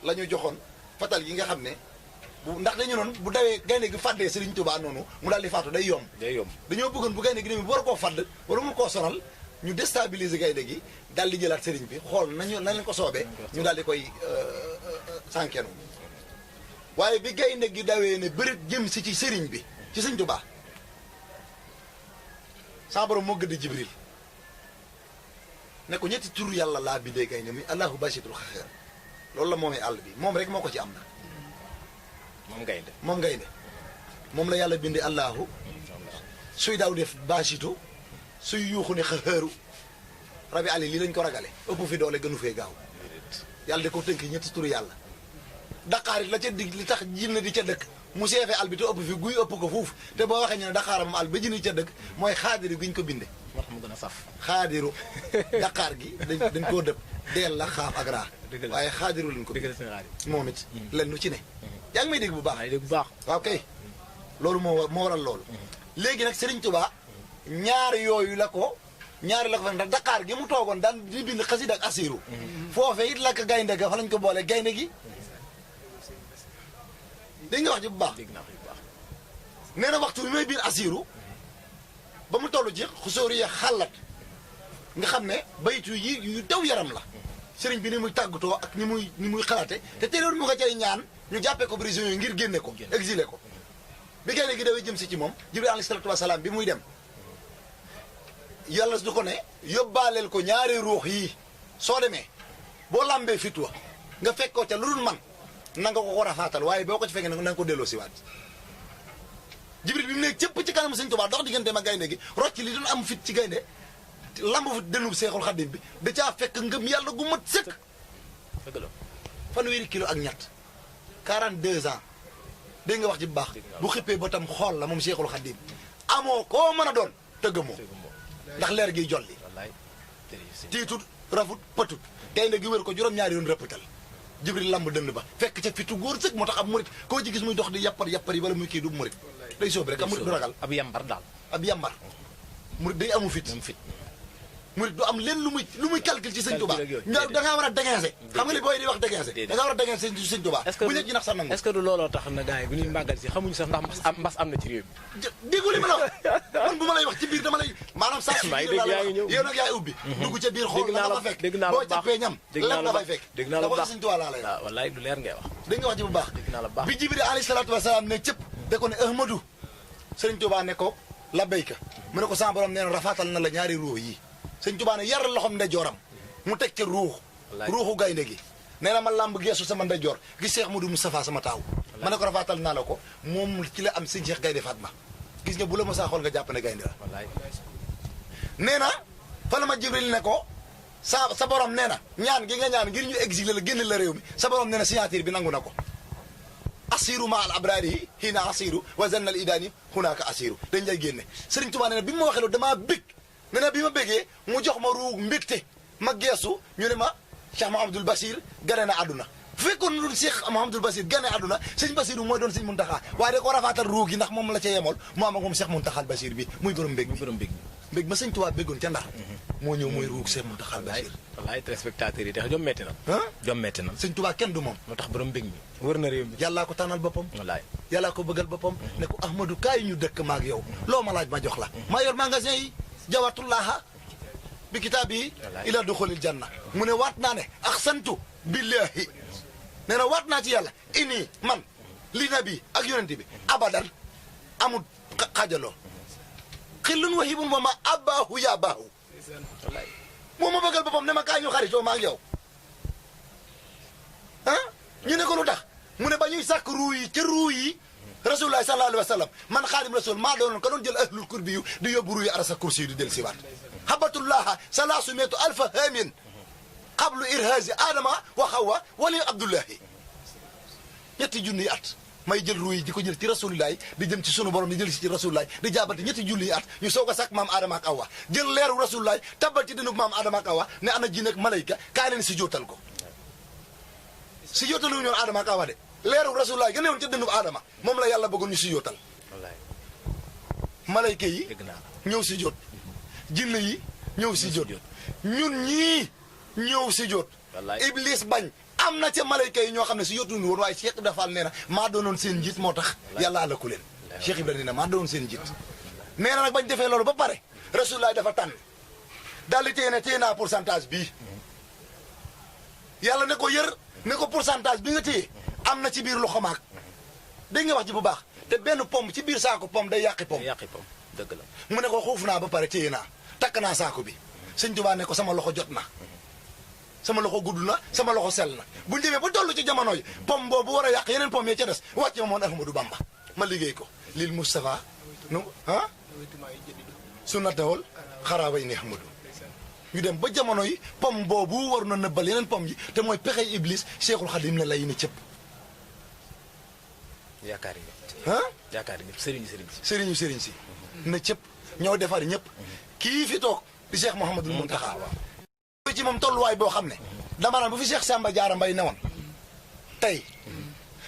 la ñu joxoon fatal gi nga xam ne bu ndax dañu noonu bu dawee gaynde gi fàddee Sëriñ Tuubaa noonu mu daal di faatu day yomb dañoo bëggoon bu gaynde gi demee bu war koo fàdd wala mu koo sonal ñu déstabiliser gaynde gi daal di jëlaat sëriñ bi xool nañu na leen ko soobee ñu daal di koy sànkeenu waaye bi gaynde gi dawee ne bërit jëm si ci sëriñ bi ci Sëriñ Tuubaa sa borom moo gëdd Jibril ne ko ñetti tur yàlla laa bindee gaynde muy allahu basitul xaxeer loolu la moomee àll bi moom rek moo ko ci am na moom gaynde moom la yàlla bindee allahu suy daaw def basitu suy yuuxu ne xaxeeru rabi ali lii lañ ko ragale ëpp fi doole gënu fee gaaw yàlla da ko tënk ñetti tur yàlla Dakar it la ca dig li tax jinne di ca dëkk mu seefee àll bi te ëpp fi guy ëpp ko fuuf te boo waxee ñu ne Dakar moom àll ba jinne ca dëkk mooy xaadiru gi ñu ko binde moo tax mu gën a saf xaadiru Dakar gi dañ koo dëpp deel la xaaf ak raa waaye xaadiru lañ ko moom it len nu ci ne yaa ngi may dégg bu baax waaw kay loolu moo waral loolu léegi nag Serigne Touba ñaari yooyu la ko fa ndax Dakar gi mu toogoon daan di bind xasida ak asiru foofee it la ko gaynde ga fa lañ ko boole gaynde gi dégg nga wax ji bu baax nee na waxtu bi may biir asiru ba mu toll ci xusóori ya xàllat nga xam ne baytu yi yu daw yaram la sëriñ bi ni muy tàggatoo ak ni muy xalaate te teeloon mu nga cay ñaan ñu jàppee ko prisonnier ngir génne ko exilé ko bi gaynde gi dawee jëm si ci moom Jibril alayhi salaatu wa salaam bi muy dem yàlla du ko ne yóbbaaleel ko ñaari ruux yi soo demee boo làmbee fitwa nga fekk ko ca lu dul man na nga ko rafaatal waaye boo ko ci fekkee na nga ko delloo si waat Jibril bi mu ne cëpp ci kanam Sëñ Tuubaa dox diggante ma gaynde gi rocc li doon am fit ci gaynde lamb fit dënub Seexul Xadiim bi da caa fekk ngëm yàlla gu mat sëkk fanweeri kilo ak ñett 42 ans dégg nga wax ji bu baax bu xippee ba tam xool la moom Seexul Xadiim amoo koo mën a doon tëggamoo ndax leer giy jolli tiitut rafut pëtut gaynde gi wér ko juróom-ñaari yoon rëppatal Jibril lamb dënd ba fekk ca fitu góor sëkk moo tax ab murit koo ci gis muy dox di yappar yi wala muy kii du murit day soob rek am murit du ragal ab yambar daal ab yambar murit day amu fit murit du am leen lu muy calcul ci sëñ Tuubaa da ngaa war a dégager xam nga li booy di wax dégager da ngaa war a dégager sëñ Tuubaa bu nekk ji nax sax nangu est-ce que du looloo tax na gars yi bu ñuy màggal si xamuñu sax ndax mbas am na ci réew mi déggu li ma la wax man bu ma lay wax ci biir dama lay maanaam saa yow nag yaay ubbi dugg ca biir xool la nga fa fekk boo cappee ñam lan nga fay fekk dégg naa la bu baax sëñ Tuubaa laa lay wax wallaay lu leer ngay wax dégg nga wax ji bu baax dégg naa la baax bi Jibril alayhi salaatu wasalaam ne cëpp da ko ne Ahmadu sëñ Tuubaa ne ko labbayka mu ne ko sama borom nee na rafaatal na la ñaari ruux yi sëñ Tuubaa ne yar loxom ndeyjooram mu teg ca ruuxu gaynde gi nee na ma làmb geesu sama ndeyjoor gis Cheikh Modou Moustapha sama taaw ma ne ko rafaatal naa la ko moom ci la am sëñ Cheikh Gaynde Fatma gis nga bu la ma saa xool nga jàpp ne gaynde la nee na fa la ma Jibril ne ko sa borom nee na ñaan gi nga ñaan ngir ñu exilé la génn la réew mi sa borom nee na signature bi nangu na ko asiru ma al abrari yi xiina asiru wa zannal idaani hunaaka asiru dañ lay génne Sëriñ Tuubaa nee na bi ma waxee loolu damaa bég nee na bi ma bégee mu jox ma ruug mbégte ma geesu ñu ne ma Cheikh Mahamadul Bachir gane na àdduna bu fekkoon lu Cheikh Mahamadul Bachir gane àdduna sëñ Basiru mooy doon sëñ Muntaxa waaye da ko rafaatal ruug yi ndax moom la ca yemool mu am ak moom Cheikh Muntaxal Bachir bi muy borom mbég mbég ma sëñ Tuubaa béggoon ca Ndar moo ñëw mooy ruug Cheikh Muntaxal Bachir wallaay téléspectateurs yi tax jom metti na jom metti na sëñ Tuubaa kenn du moom moo tax borom mbég mi wër na réew mi yàllaa ko tànnal boppam wallaay yàllaa ko bëggal boppam ne ko Ahmadou kaay ñu dëkk maag yow loo ma laaj ma jox la maa yor magasin yi jawatullaaha bi kitaab yi ila duxulil janna mu ne waat naa ne axsantu billahi nee na waat naa ci yàlla ini man li nabi ak yonente bi abadan amul xaajaloo xillun wa hibun wa ma abaahu yaa baahu moo ma bëggal boppam ne ma kaay ñu xaritoo maag yow ah ñu ne ko lu tax mu ne ba ñuy sàkk ruu yi ca ruu yi rasulullah sallallahu alayhi wa sallam man xaadim rasul maa doonoon ka doon jël ahlul kurbi yu di yóbbu ruu yi arasa kursi yu di del siwaat habatullaha salaasu meetu alfa hamin qablu irhaasi adama wa xawa wali abdullahi ñetti junniy at may jël ruu yi di ko jël ci rasulillahi di jëm ci sunu borom di jël si ci rasulillahi di jaabante ñetti junniy at ñu soog a sàkk maam adama ak awa jël leeru rasulillahi tabbal ci dënug maam adama ak awa ne ana ji nag malayka kaay leen si jootal ko si jootalu ñoon adama ak awa de leeru rasulillahi gën a woon ca dënug adama moom la yàlla bëggoon ñu si jootal malayka yi ñëw si joot jinne yi ñëw si jot ñun ñii ñëw si jot iblis bañ am na ca malayka yi ñoo xam ne si yotuñu woon waaye Cheikh Ibra Fall nee na maa doonoon seen njiit moo tax yàlla alaku leen Cheikh Ibra nee na maa doonoon seen njiit nee na nag bañ defee loolu ba pare Rasulullah dafa tànn daal di téye naa pourcentage bii yàlla ne ko yër ne ko pourcentage bi nga téye am na ci biir lu xamaak dégg nga wax ji bu baax te benn pomme ci biir saako pomme day yàqi pomme dëgg la mu ne ko xuuf naa ba pare téye naa takk naa saako bi sëñ Tuubaa ne ko sama loxo jot na sama loxo gudd na sama loxo sell na bu ñu demee ba toll ci jamono yi pom boobu war a yàq yeneen pom ya ca des wàcc ma moon Ahmadou Bamba ma liggéey ko lil Moustapha nu ah sunnatawol xaraabay ni Ahmadou ñu dem ba jamono yi pom boobu war na nëbbal yeneen pom yi te mooy pexey Iblis Cheikhul Khadim ne lay ni cëpp yaakaar yi yaakaar yi sëriñu si na cëpp ñoo defar ñëpp kii fi toog di Cheikh Mouhamadul Mountakha ci moom tolluwaay boo xam ne dama naan bu fi Cheikh Samba Diarra Mbaye newoon tey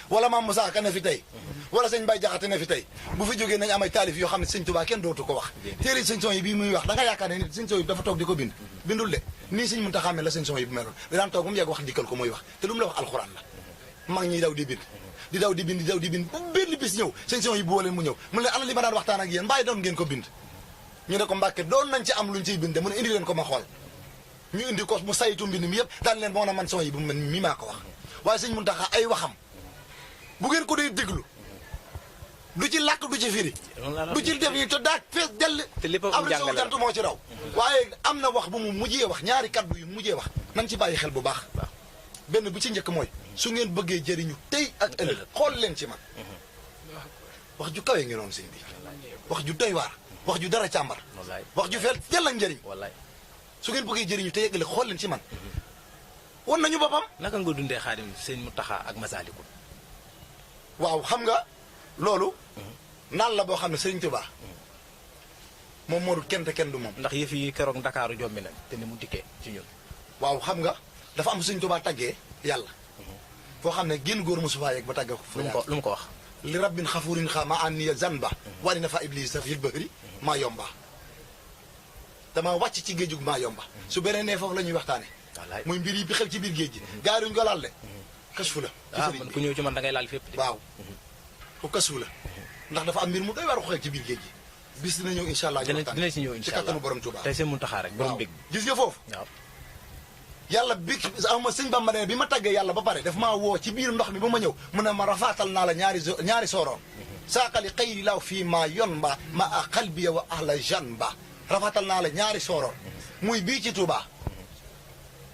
wala Mame Moussa Ka ne fi tey wala sëñ Mbaye Jaxate ne fi tey bu fi jógee nañ amay taalif yoo xam ne sëñ Tuubaa kenn dootu ko wax téere sëñ son yi bii muy wax da nga yaakaar ne nit sëñ son yi dafa toog di ko bind bindul de nii sëñ Mountakha mel la sëñ son yi bu meloon da daan toog mu yegg wax dikkal ko muy wax te lu mu la wax alxuraan la mag ñi daw di bind di daw di bind bu benn bis ñëw sëñ son yi bu leen mu ñëw mu ne ana li ma daan waxtaan ak yéen mbaay doon ngeen ko bind ñu ne ko Mbàkke doon nañ ci am luñ ciy bind mu ne indi leen ko ma xool ñu indi ko mu saytu mbind mi yëpp daan leen moo na man son yi bu man mi maa ko wax waaye sëñ Mountakha ay waxam bu ngeen ko dee déglu du ci làkk du ci firi du ci def ñi te daak fees dell am na soo jant moo ci raw waaye am na wax bu mu mujjee wax ñaari kaddu yu mujjee wax nañ ci bàyyi xel bu baax benn bu ci njëkk mooy su ngeen bëggee jëriñu tey ak ëllëg xool leen ci man wax ju kawee ngi noonu sëñ bi wax ju doy waar wax ju dara càmbar wax ju feel jël ak njëriñ su ngeen bëggee jëriñu tey ak ëllëg xool leen ci man wan nañu boppam naka nga dundee Xaadim sëñ Mountakha ak Masaalikul waaw xam nga loolu naan la boo xam ne Sëriñ Tuubaa moom moo dul kenn te kenn du moom ndax yëf yi keroog Ndakaaru jombi na te ni mu dikkee ci ñun waaw xam nga dafa am Sëriñ Tuubaa taggee yàlla foo xam ne génn góor mosu faa yegg ba tàggee ko lu mu ko wax li rabbin xafurin xa ma an niya zanba wari na fa iblis fil bahri maa yomba damaa wàcc ci géejug maa yomba su beneen ne foofu la ñuy waxtaane muy mbir yi bi xew ci biir géej gi gaa yi duñ ko laal de kasfu la man ku ñëw ci man da ngay laal fépp de waaw ku kasfu la ndax dafa am mbir mu doy war ko xew ci biir géej gi bis dina ñëw incha allah dina ci ñëw ci incha allah kattanu borom Tuubaa tey seen Muntaxa rek borom bég gis nga foofu waaw yàlla bi ama sëñ Bamba ne bi ma tàggee yàlla ba pare daf maa woo ci biir ndox mi ba ma ñëw mu ne ma rafaatal naa la ñaari sooroon saaqali xëyri law fii maa yon mba ma a xalbiya wa ahla jan mba rafaatal naa la ñaari sooroon muy bii ci Touba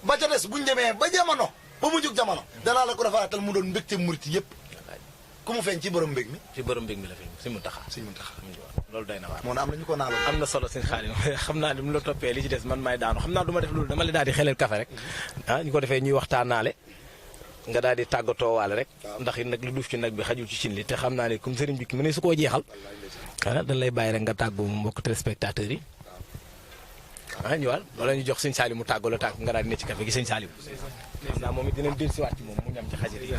ba ca des buñ demee ba jamono ba mu jug jamono danaa la ko rafaatal mu doon mbégte murit yëpp ku mu feeñ ci borom mbég mi ci borom mbég mi la feeñ sëñ Muntaxa loolu doy na waar moo na am na ñu ko naaloon am na solo sëñ Xaadim xam naa ne mu la toppee li ci des man maay daanu xam naa du ma def loolu dama la daal di xelel kafe rek ñu ko defee ñuy waxtaanaale nga daal di tàggatoo waale rek ndax it nag lu duuf ci nag bi xajul ci cin li te xam naa ne comme sëriñ bi mu ne su koo jeexal dañ lay bàyyi rek nga tàggu mbokk téléspectateurs yi ñëwal wala ñu jox sëñ Salim mu tàggoo la tàgg nga daal di ne ci kafe gi sëñ Salim xam naa moom it dinañ dellusiwaat ci moom mu ñam ci xajir yi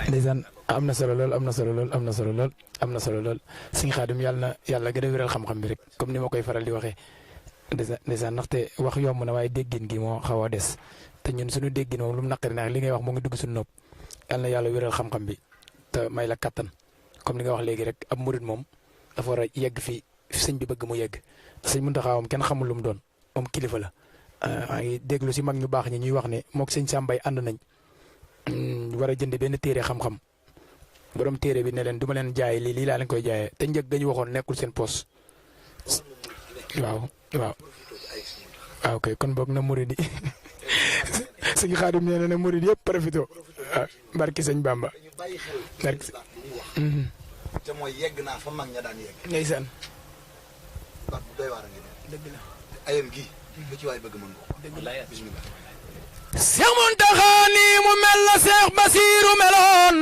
ndeysaan am na solo lool am na solo lool am na solo lool am na solo lool sëñ Xaadim yàlla gën a wéral xam-xam bi rek comme ni ma koy faral di waxee ndeysaan ndaxte wax yomb na waaye déggin gi moo xaw a des te ñun suñu déggin moom lu mu naqari nag li ngay wax moo ngi dugg suñu nopp yàlla na yàlla wéral xam-xam bi te may la kattan comme li nga wax léegi rek ab murit moom dafa war a yegg fi sëñ bi bëgg mu yegg sëñ Muntaxa moom kenn xamul lu mu doon moom kilifa la maa ngi déglu si mag ñu baax ñi ñuy wax ne moog sëñ Sàmbay ànd nañ war a jënd benn téere xam-xam borom téere bi ne leen du ma leen jaay lii laa leen koy jaayee te njëg ga ñu waxoon nekkul seen poos waaw kay kon boog na murid yi sëñ Xaadim nee na murid yëpp profité waaw barki sëñ Bamba barki te mooy yegg naa fa mag ña daan yegg ndeysaan baat bu doy waar a ngi dëgg la ayam gi lu ci waay bëgg mën ko bismillah Seex Muntaxa nii mu mel la Seex Basiiru meloon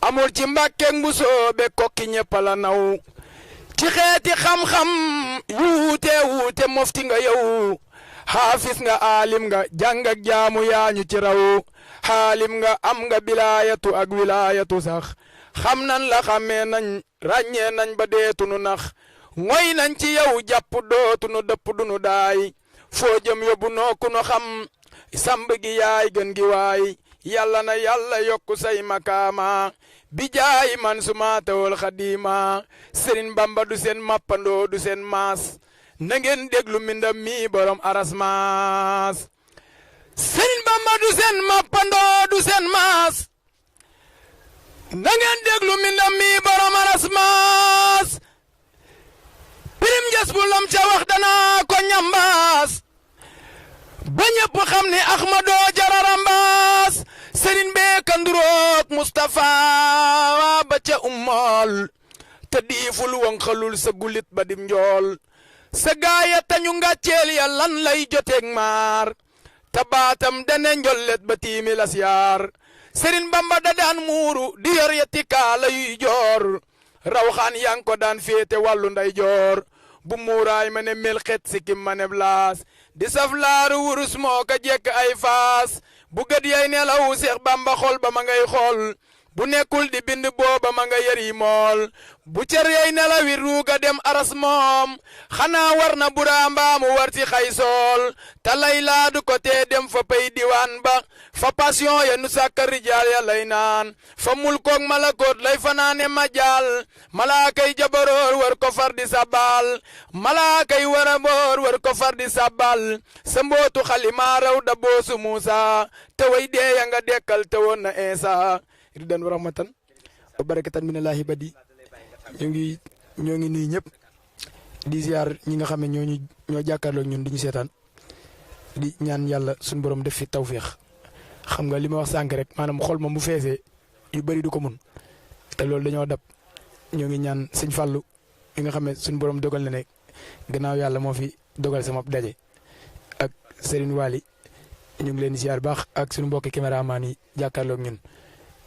amul ci Mbàkke bu soobe kokki ñëpp la naw ci xeeti xam-xam wuute mofti nga yow xaafis nga aalim nga jàng ak jaamu yaañu ci raw xaalim nga am nga bilaayatu ak wilaayatu sax xam nan la xamee nañ ràññee nañ ba deetunu nax ngoy nañ ci yow jàpp dootunu dëpp dunu daay foo jëm yóbbu nooku nu xam samb gi yaay gën gi waay yàlla na yàlla yokku say makaama bi jaay man suma tawal xadima Sëriñ Bamba du seen mappandoo du seen maas na ngeen déglu mbindam mi borom aras maas Sëriñ Bamba du seen mappandoo du seen maas na ngeen déglu mbindam mi borom aras maas pirim jas bu lam ca wax danaa ko ñambaas ba ñëpp xam ne Ahmadoo jararambaas sëriñ bee kandurook Mustafa ba ca ummool te diiful wanxalul sa gulit ba dim njool sa gaaya tañu ngàcceel ya lan lay joteeg maar te baatam dane njollet ba tiimi las yaar sëriñ Bamba da daan muuru di yor yetti kaala yuy joor rawxaan yang ko daan féete wàllu nday joor bu muuraay ma ne mel xet sikkim ma ne blaas di saf laaru wurus moo ka jekk ay faas bu gët yay nelaw Seex Bamba xol ba ma ngay xool bu nekkul di bind booba ma nga yëri mool bu cër yay nelawit ruuga dem aras moom xanaa war na buraa mbaamu war ci xay sool te lay laadu ko tee dem fa pay diwaan ba fa passion ya nu sàkka rijaal ya lay naan fa mulkoog malakoot lay fanaane majaal malaakay jabaroor war ko far di sabal malaakay wara boor war ko far di sabal sa mbootu xalima raw da boosu Muusa te way deeya nga dekkal te woon na Eesa ridan wa rahmatan wa barakatan minallahi badi ñoo ngi nuyu ñëpp di ziar ñi nga xam ne ñoo jàkkaarloo ñun di ñu seetaan di ñaan yàlla suñu borom def fi tawféex xam nga li ma wax sànq rek maanaam xol moom bu feesee yu bëri du ko mun te loolu dañoo dab ñoo ngi ñaan sëñ Fallou mi nga xam ne suñu borom dogal na ne gannaaw yàlla moo fi dogal sama daje ak Serigne Waly ñu ngi leen di ziar baax ak suñu mbokki caméraman yi jàkkaarloo ñun.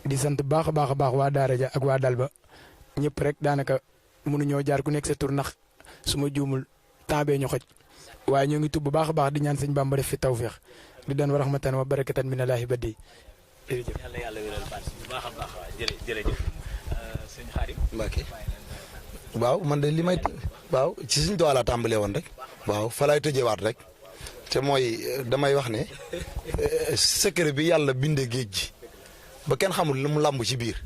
di sant baax a baax waa Daara ja ak waa Dalba ñëpp rek daanaka mënuñoo jaar ku nekk sa tur ndax su ma juumul temps bee ñu xoj waaye ñoo ngi tub bu baax a baax di ñaan sëñ Bamba def fi tawféex di daan wa rahmatan wa barakatan minallahi badi jërëjëf. yàlla wéral baat bu baax a baax jërëjëf sëñ Xaadim Mbacke waaw man de li may waaw ci suñu toile laa tàmbalee woon rek waaw fa laay tëjewaat rek te mooy damay wax ne secret bi yàlla binde géej gi ba kenn xamul lu mu làmb ci biir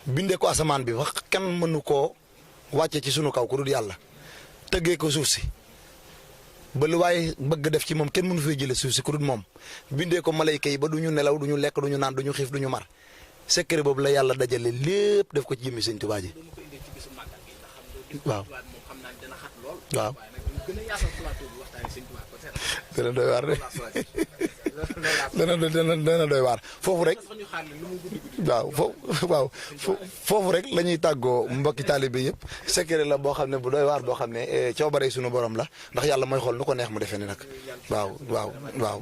binde ko asamaan bi wax kenn mënu koo wàcce ci sunu kaw ku dul yàlla tëggee ko suuf si ba lu waaye bëgg def ci moom kenn mënu fay jële suuf si ku dul moom bindee ko malayka yi ba du ñu nelaw du ñu lekk du ñu naan du ñu xiif du ñu mar secret boobu la yàlla dajale lépp def ko ci jëmmi Sëñ Tuubaa ji waaw waaw dana doy waar de dana doy waar foofu rek waaw foofu rek la ñuy tàggoo mbokki taalibe yëpp secret la boo xam ne bu doy waar boo xam ne coobare sunu borom la ndax yàlla mooy xool nu ko neex mu defee ni nag waaw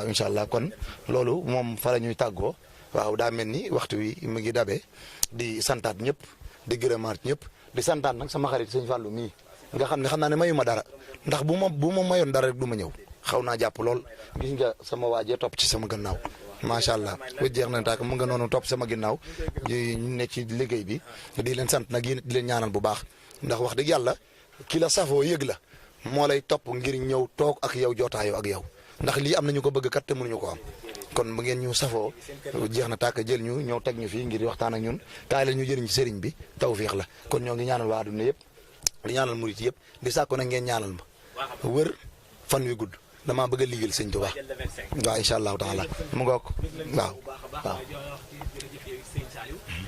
incha allah kon loolu moom fa la ñuy tàggoo waaw daa mel ni waxtu wi mu ngi dabe di santaat ñëpp di gërëmaat ñëpp di santaat nag sama xarit sëñ Fallou mii nga xam ne xam naa ne mayu ma dara ndax bu ma mayoon dara rek du ma ñëw xaw naa jàpp lool gis nga sama waajee topp ci sama gannaaw macha allah ba jeex na taak mu nga noonu topp sama ginnaaw ñu ne ci liggéey bi di leen sant nag yéen di leen ñaanal bu baax ndax wax dëgg yàlla ki la safoo yëg la moo lay topp ngir ñëw toog ak yow jootaayoo ak yow ndax lii am nañu ko bëgg kat te mënuñu ko am kon bu ngeen ñu safoo jeex na tàkk jël ñu ñëw teg ñu fii ngir waxtaan ak ñun kaay la ñu jëriñ ci sëriñ bi tawfiix la kon ñoo ngi ñaanal waa àdduna yëpp di ñaanal murit yëpp di sàkko nag ngeen ñaanal ma wër fan wi gudd damaa bëgg a liggéeyal sëñ Tuubaa waaw incha allahu taala mu ngoog waaw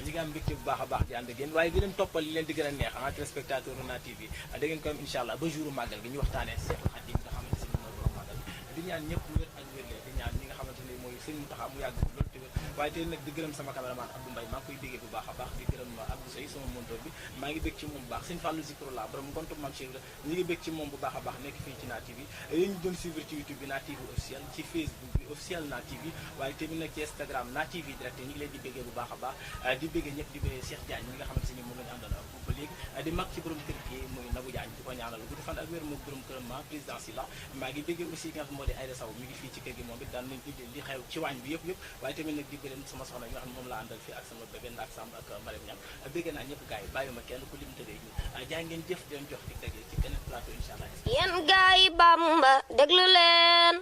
ñi nga am mbégte bu baax a baax di ànd ak yéen waaye di leen toppal li leen di gën a neex téléspectateur RONA TV da ngeen ko am incha allah ba jouru màggal gi ñu waxtaanee Seexul Xadiim nga xamante si mooy borom màggal di ñaan ñëpp wér ak wérle di ñaan ñi nga xamante ni mooy sëñ Mountakha mu yàgg loolu te wér waaye tey nag di gërëm sama caméraman Abdou Mbaye maa ngi koy béggee bu baax a baax di gërëm Abdou Sey sama monteur bi maa ngi bég ci moom bu baax sëñ Fallou Zikrullah borom ngontu Mame Cheikh ñi ngi bég ci moom bu baax a baax nekk fii ci Na TV yéen ñu doon suivre ci YouTube bi Na TV officiel ci Facebook bi officiel Na TV waaye tamit nag ci Instagram Na TV direct ñi ngi leen di béggee bu baax a baax di béggee ñëpp di béggee Cheikh Diagne ñi nga xamante ni moom lañu àndal ak ba léegi di mag ci borom kër gi muy Nabou Diagne di ko ñaanal gudd fan ak wér moom borom këram ma président si la maa ngi béggee aussi nga xam moo di Aïda Sow mi ngi fii ci kër gi moom it daan nañ indi li xew ci waañ bi yëpp waaye tamit nag di gërëm sama soxna yi nga xam ne moom laa àndal fii ak sama bébé ak Samb ak Mariam Niang béggee naa ñëpp gars yi bàyyuma kenn ku lim tëddee ñu jaay ngeen jëf di leen jox di daje ci beneen plateau incha allah. yéen gars yi Bamba déglu leen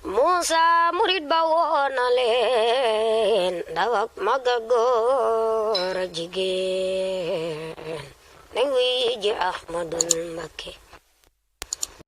Moussa murid ba woona leen ndaw ak mag ak góor ak jigéen nañ wuy ji Ahmadul Mbakke